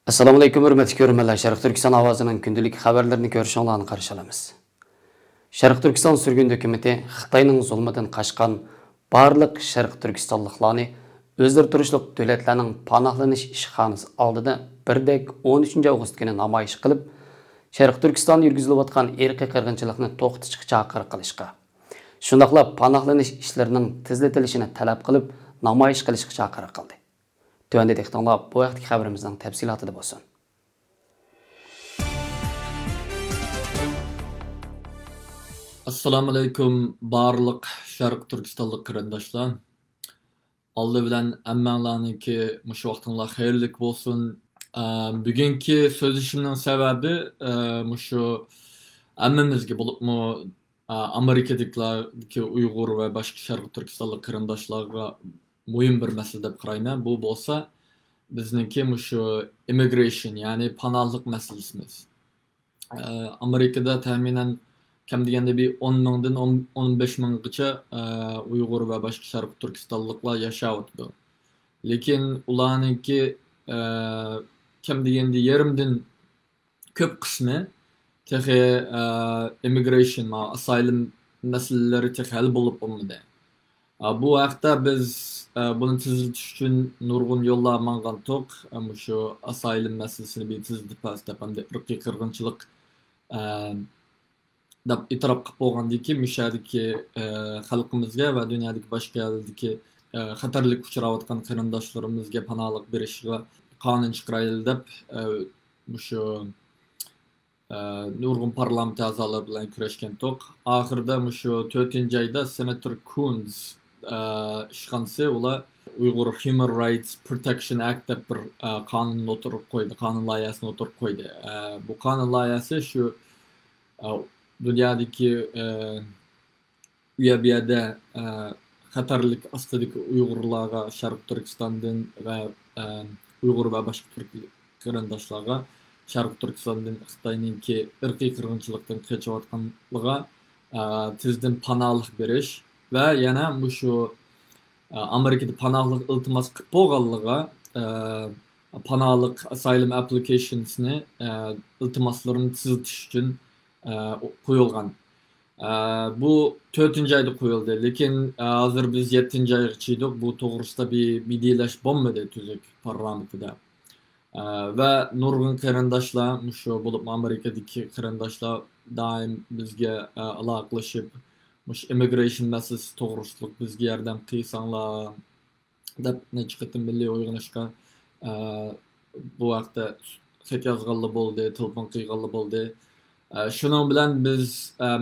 Assalamu alaykum hurmatli ko'ruvchilar. Sharq Turkiston ovozining kundalik xabarlarini ko'rishinglarni qarshi olamiz. Sharq Turkiston surgun hukumatı Xitoyning zulmidan qaçqan barliq Sharq Turkistonliklarni o'zlari turishliq davlatlarning panohlanish ishxonasi oldida birdek 13 avgust kuni namoyish qilib, Sharq Turkistonda yurgizilayotgan irqiy qirg'inchilikni to'xtatishga chaqiriq qilishga, shundaqla panohlanish ishlarining tezlatilishini talab qilib, namoyish qilishga chaqiriq qildi. Tövəndə texnologiya bu vaxtki xəbərimizin təfsilatı da bolsun. Assalamu alaykum barliq Sharq Turkistonlik qarindoshlar. Aldı bilan hammalarningki mush vaqtinglar xayrlik bolsun. Bugungi so'zishimning sababi mushu hammamizga bo'libmi Amerikadagilarga Uyg'ur va boshqa Sharq Turkistonlik qarindoshlarga muhim bir masala deb qarayman. Bu bo'lsa bizniki mushu immigration, ya'ni panohlik masalasimiz. Amerikada taxminan kam deganda bir 10 mingdan 15 minggacha Uyg'ur va boshqa Sharq Turkistonliklar yashayapti. Lekin ularningki kam deganda yarimdan ko'p qismi texi immigration va asylum masalalari texi hal bo'lib bo'lmadi. Bu haqda biz bunu tizitish uchun nurg'un yo'llar mangan to'q, shu asylum masalasini bir tizitib pastap hamda irqiy qirg'inchilik deb e'tirof qilib bo'lgandan keyin mushadagi xalqimizga va dunyodagi boshqa yerlardagi xatarlik uchrayotgan qarindoshlarimizga panohlik berishga qonun chiqaraylik deb shu nurg'un parlament a'zolari bilan kurashgan to'q. Oxirida shu 4-oyda Senator Coons ishxonasi ular Uyghur Human Rights Protection Act deb bir qonunni o'tirib qo'ydi, qonun loyihasini o'tirib qo'ydi. Bu qonun loyihasi shu dunyodagi u yerda xatarlik ostidagi Uyg'urlarga, Sharq Turkistondan va Uyg'ur va boshqa turk qarindoshlarga Sharq Turkistondan Xitoyningki irqiy qirg'inchilikdan qochayotganligiga tezdan panohlik berish va yana shu Amerikada panohlik iltimos qilib bo'lganligiga panohlik asylum applicationsni iltimoslarini tizitish uchun qo'yilgan. Bu 4-oyda qo'yildi, lekin hozir biz 7-oyga chiqdik. Bu to'g'risida bir bidiylash bo'lmadi tuzuk parlamentida. Va nurg'un qarindoshlar, shu bo'lib Amerikadagi qarindoshlar doim bizga aloqalashib, immigration masalasi to'g'risida bizga yordam qilsanglar deb necha qatim milliy uyg'onishga bu vaqtda xat yozganlar bo'ldi, telefon qilganlar bo'ldi. Shuning bilan biz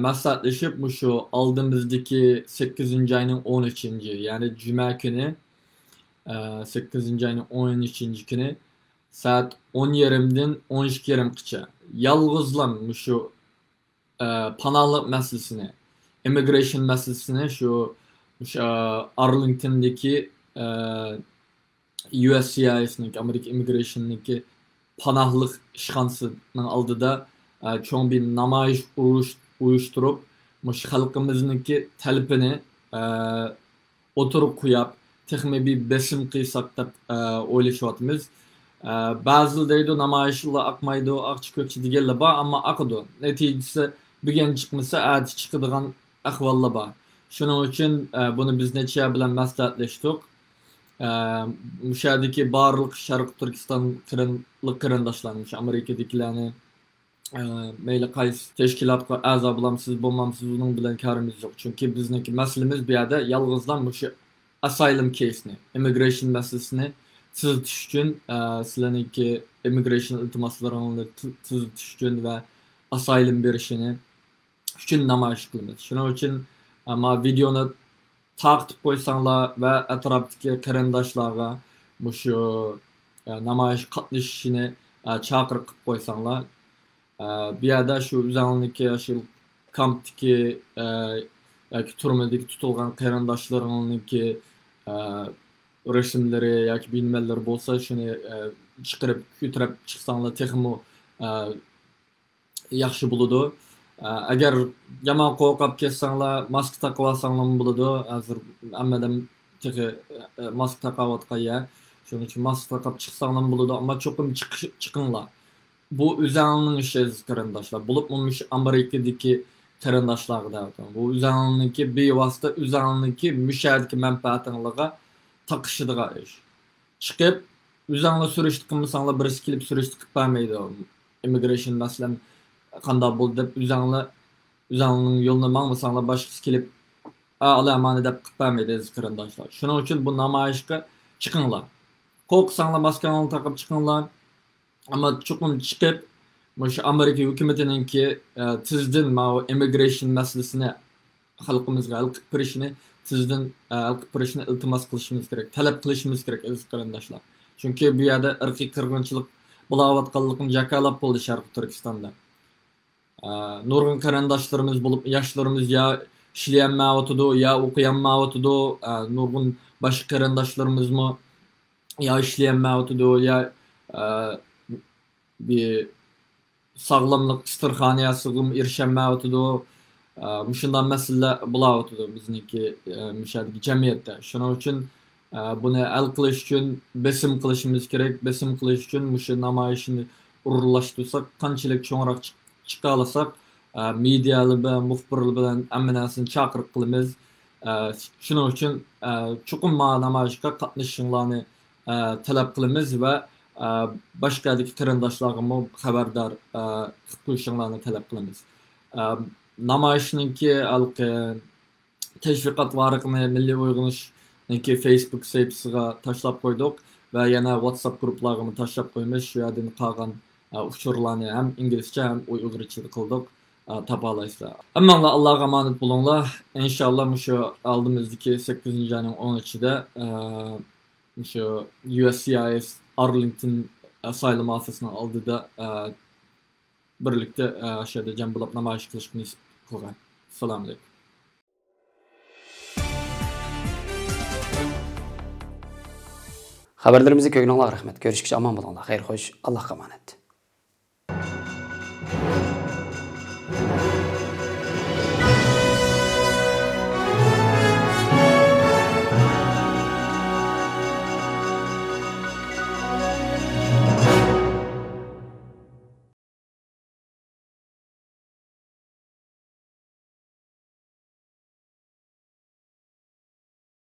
maslahatlashib shu oldimizdagi 8-oyning 13-chi, ya'ni juma kuni 8-oyning 13-chi kuni saat 10:30dan 12:30gacha yolg'izlam shu panohlik masalasini, immigration masalasini shu Arlingtondagi USCIS'ning Amerika Immigration'ningki panohlik ishxonasining oldida cho'ng bir namoyish uyushtirib, xalqimizningki talabini o'tirib qo'yib, texnik bir besim qilsak deb o'ylashyapmiz. Ba'zi deydi namoyishlar aqmaydi, aqchi ko'kchi deganlar bor, ammo aqidi. Natijasi bugun chiqmasa, ati chiqadigan ahvollar bor. Shuning uchun buni biz necha bilan maslahatlashdik. Mushadagi barliq Sharq Turkiston qarindoshlarimiz, Amerikadagilarni mayli qaysi tashkilotga a'zo bo'lamsiz, bo'lmamsiz, uning bilan karimiz yo'q. Chunki bizniki masalamiz bu yerda yolg'izdan shu asylum case'ni, immigration masalasini tizitish uchun, sizlarningki immigration iltimoslarini tizitish uchun va asylum berishini uchun namoyish qilamiz. Shuning uchun videoni taqib qo'ysanglar va atrofdagi qarindoshlarga shu namoyish qatnashishini chaqiriq qilib qo'ysanglar. Bu yerda shu o'zinglarniki shu kampdagi yoki turmadagi tutilgan qarindoshlaringlarniki resimlari yoki bilmalar bo'lsa, shuni chiqarib ko'tarib chiqsanglar texmo yaxshi bo'ladi. Agar yomon qo'rqib ketsanglar, maska taqib olsanglar bo'ladi. Hozir hammadan texi maska taqayotgan. Şunun için maske takıp çıksanlar buludu ama çokum çıkınlar. Bu üzerinin işi karandaşlar. Bulup bulmuş Amerika'daki karandaşlar da. Bu üzerininki bir vasıta üzerininki müşahedeki menfaatınlığa takışıdığı iş. Çıkıp üzerine sürüştük mısanla birisi kilip sürüştük vermeydi. Immigration mesela kanda buldu dep üzerinin yoluna mağmasanla başkası kilip Allah'a emanet edip vermeydi karandaşlar. Şunun için bu namayışka çıkınlar. Korksanla maskanını takıp çıkınlar. Ama çokum çıkıp şu Amerika hükümetinin ki tizden ma immigration meselesini halkımızga halk pirişini tizden halk pirişini iltimas kılışımız gerek, talep kılışımız gerek aziz qarindaşlar. Çünkü bu yerda irqiy qirg'inchilik bo'layotganligini jakalab bo'ldi Sharq Turkistonda. Nurg'un qarindoshlarimiz bo'lib, yoshlarimiz ya ishlayolmayotidi, ya o'qiyolmayotidi, nurg'un boshqa qarindoshlarimiz ya ishlayolmayotidi, ya bir sağlamlık istirhaniyasıgım erişenmeyotidi. Muşundan mesele bulayotidi bizniki müşahedeki cemiyette. Şunun için bunu el kılış için besim kılışımız gerek. Besim kılış için muşu namayişini ururlaştırsak, kançılık çoğurak çıkalasak, medyalı ve muhbirli bilen emminasını çakırık kılımız. Şunun için çokum namayişka katlaşınlarını talep kılımız ve başkadaki qarindoshlarımı xabardor qilishinglarni talab qilamiz. Namoyishninki tashviqot varaqini Milliy Uyg'unishninki Facebook saytisiga tashlab qo'ydik va yana WhatsApp guruhlarimni tashlab qo'ymiz. Shu yerdan qolgan uchurlarni ham inglizcha ham uyg'urcha qildik. Tapa olasizlar. Hammanglar Allohga omonat bo'linglar. Inshaalloh shu oldimizdagi 8-ayning 13-ida şu USCIS Arlington Asylum Office'nin aldığı birlikte aşağıda cem bulup namayış kılışını kılgan. Selamun aleyküm. Haberlerimizi köynüңлар rahmet. Görüşküçe aman bulunlar. Hayır hoş. Allah'a emanet.